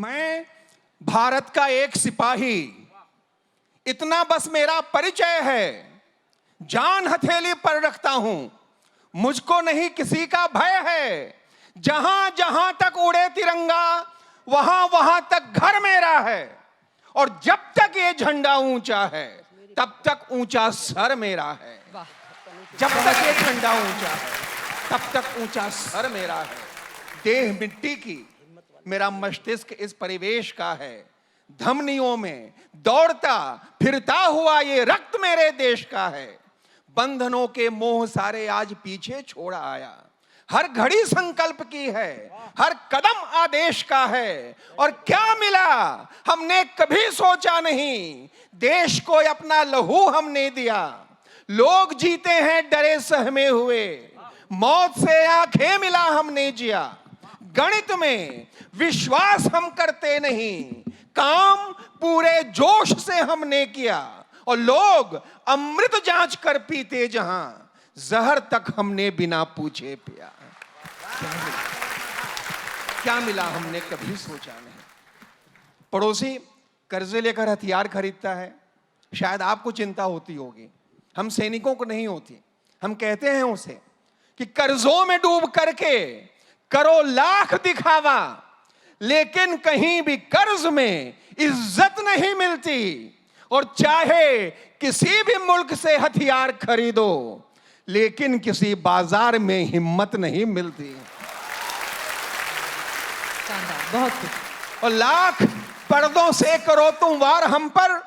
मैं भारत का एक सिपाही, इतना बस मेरा परिचय है। जान हथेली पर रखता हूं, मुझको नहीं किसी का भय है। जहां जहां तक उड़े तिरंगा, वहां वहां तक घर मेरा है। और जब तक ये झंडा ऊंचा है, तब तक ऊंचा सर मेरा है। जब तक ये झंडा ऊंचा है, तब तक ऊंचा सर मेरा है। देह मिट्टी की, मेरा मस्तिष्क इस परिवेश का है। धमनियों में दौड़ता फिरता हुआ ये रक्त मेरे देश का है। बंधनों के मोह सारे आज पीछे छोड़ा आया। हर घड़ी संकल्प की है, हर कदम आदेश का है। और क्या मिला हमने कभी सोचा नहीं, देश को अपना लहू हमने दिया। लोग जीते हैं डरे सहमे हुए, मौत से आंखें मिला हमने जिया। गणित में विश्वास हम करते नहीं, काम पूरे जोश से हमने किया। और लोग अमृत जांच कर पीते जहां, जहर तक हमने बिना पूछे पिया। क्या मिला हमने कभी सोचा नहीं। पड़ोसी कर्जे लेकर हथियार खरीदता है, शायद आपको चिंता होती होगी, हम सैनिकों को नहीं होती। हम कहते हैं उसे कि कर्जों में डूब करके करो लाख दिखावा, लेकिन कहीं भी कर्ज में इज्जत नहीं मिलती। और चाहे किसी भी मुल्क से हथियार खरीदो, लेकिन किसी बाजार में हिम्मत नहीं मिलती। और लाख पर्दों से करो तुम वार हम पर,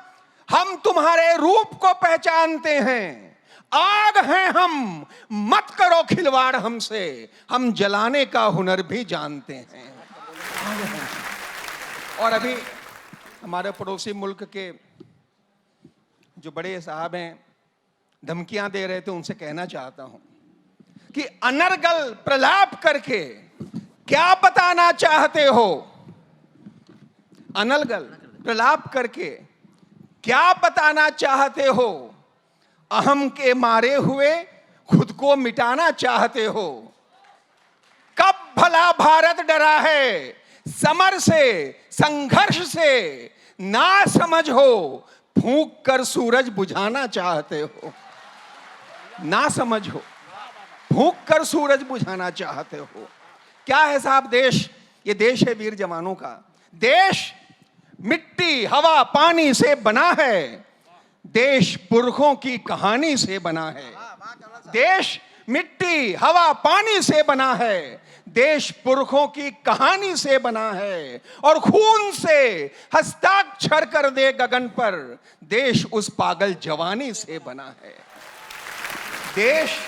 हम तुम्हारे रूप को पहचानते हैं। आग हैं हम, मत करो खिलवाड़ हमसे, हम जलाने का हुनर भी जानते हैं। और अभी हमारे पड़ोसी मुल्क के जो बड़े साहब हैं धमकियां दे रहे थे, उनसे कहना चाहता हूं कि अनर्गल प्रलाप करके क्या बताना चाहते हो। अनर्गल प्रलाप करके क्या बताना चाहते हो। अहम के मारे हुए खुद को मिटाना चाहते हो। कब भला भारत डरा है समर से, संघर्ष से। ना समझ हो, फूंक कर सूरज बुझाना चाहते हो। ना समझ हो, फूंक कर सूरज बुझाना चाहते हो। क्या है साहब देश? ये देश है वीर जवानों का। देश मिट्टी हवा पानी से बना है। देश पुरखों की कहानी से बना है। देश मिट्टी हवा पानी से बना है। देश पुरखों की कहानी से बना है। और खून से हस्ताक्षर कर दे गगन पर, देश उस पागल जवानी से बना है। देश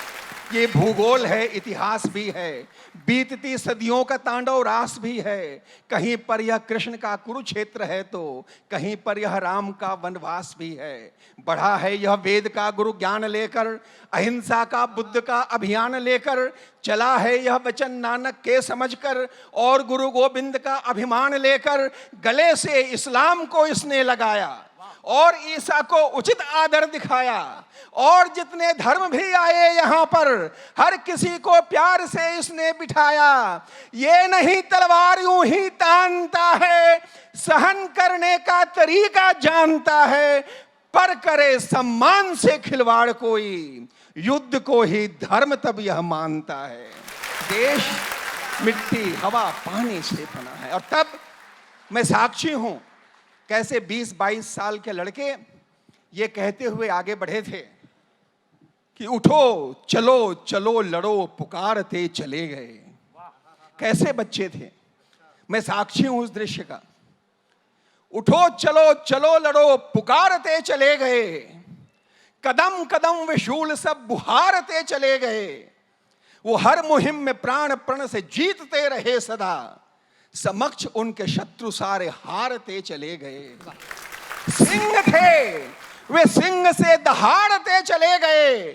ये भूगोल है, इतिहास भी है, बीतती सदियों का तांडव रास भी है। कहीं पर यह कृष्ण का कुरुक्षेत्र है, तो कहीं पर यह राम का वनवास भी है। बढ़ा है यह वेद का गुरु ज्ञान लेकर, अहिंसा का बुद्ध का अभियान लेकर। चला है यह वचन नानक के समझकर, और गुरु गोविंद का अभिमान लेकर। गले से इस्लाम को इसने लगाया और ईसा को उचित आदर दिखाया। और जितने धर्म भी आए यहाँ पर, हर किसी को प्यार से इसने बिठाया। ये नहीं तलवार यूं ही तानता है, सहन करने का तरीका जानता है। पर करे सम्मान से खिलवाड़ कोई, युद्ध को ही धर्म तब यह मानता है। देश मिट्टी हवा पानी से बना है। और तब मैं साक्षी हूं कैसे 20-22 साल के लड़के ये कहते हुए आगे बढ़े थे कि उठो चलो चलो लड़ो, पुकारते चले गए। कैसे बच्चे थे, मैं साक्षी हूं उस दृश्य का। उठो चलो चलो लड़ो, पुकारते चले गए। कदम कदम विशूल सब बुहारते चले गए। वो हर मुहिम में प्राण प्रण से जीतते रहे सदा। समक्ष उनके शत्रु सारे हारते चले गए। सिंह थे वे, सिंह से दहाड़ते चले गए।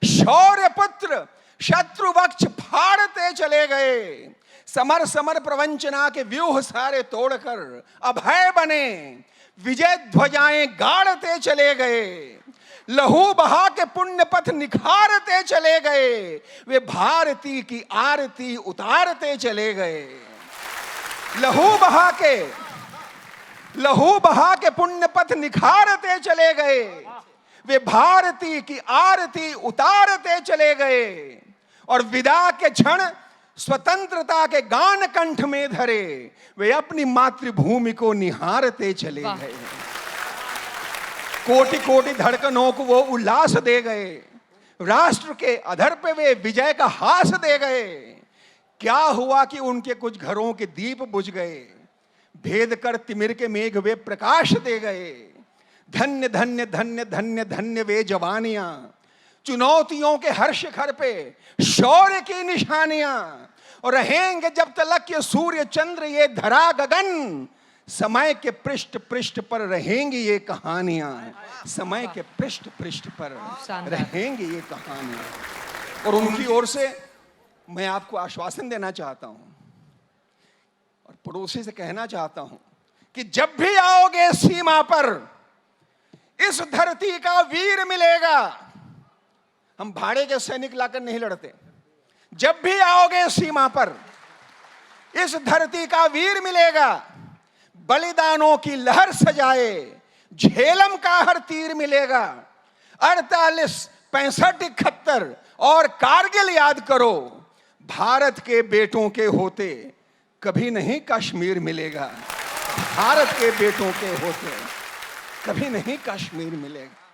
शौर्य पुत्र शत्रु वक्ष फाड़ते चले गए। समर समर प्रवंचना के व्यूह सारे तोड़कर अभय बने, विजय ध्वजाएं गाड़ते चले गए। लहू बहा के पुण्य पथ निखारते चले गए। वे भारती की आरती उतारते चले गए। लहू बहा के लहू बहा के पुण्य पथ निखारते चले गए, वे भारती की आरती उतारते चले गए और विदा के क्षण स्वतंत्रता के गान कंठ में धरे, वे अपनी मातृभूमि को निहारते चले गए। कोटि कोटि धड़कनों को वो उल्लास दे गए, राष्ट्र के अधर पे वे विजय का हास दे गए। क्या हुआ कि उनके कुछ घरों के दीप बुझ गए, भेद कर तिमिर के मेघ वे प्रकाश दे गए। धन्य धन्य धन्य धन्य धन्य वे जवानियां, चुनौतियों के हर शिखर पे शौर्य की निशानियां, और रहेंगे जब तलक ये सूर्य चंद्र ये धरा गगन, समय के पृष्ठ पृष्ठ पर रहेंगी ये कहानियां, समय के पृष्ठ पृष्ठ पर रहेंगी ये कहानियां। और उनकी ओर से मैं आपको आश्वासन देना चाहता हूं और पड़ोसी से कहना चाहता हूं कि जब भी आओगे सीमा पर इस धरती का वीर मिलेगा। हम भाड़े के सैनिक लाकर नहीं लड़ते। जब भी आओगे सीमा पर इस धरती का वीर मिलेगा, बलिदानों की लहर सजाए झेलम का हर तीर मिलेगा। 48, 65, 71 और कारगिल याद करो, भारत के बेटों के होते कभी नहीं कश्मीर मिलेगा। भारत के बेटों के होते कभी नहीं कश्मीर मिलेगा।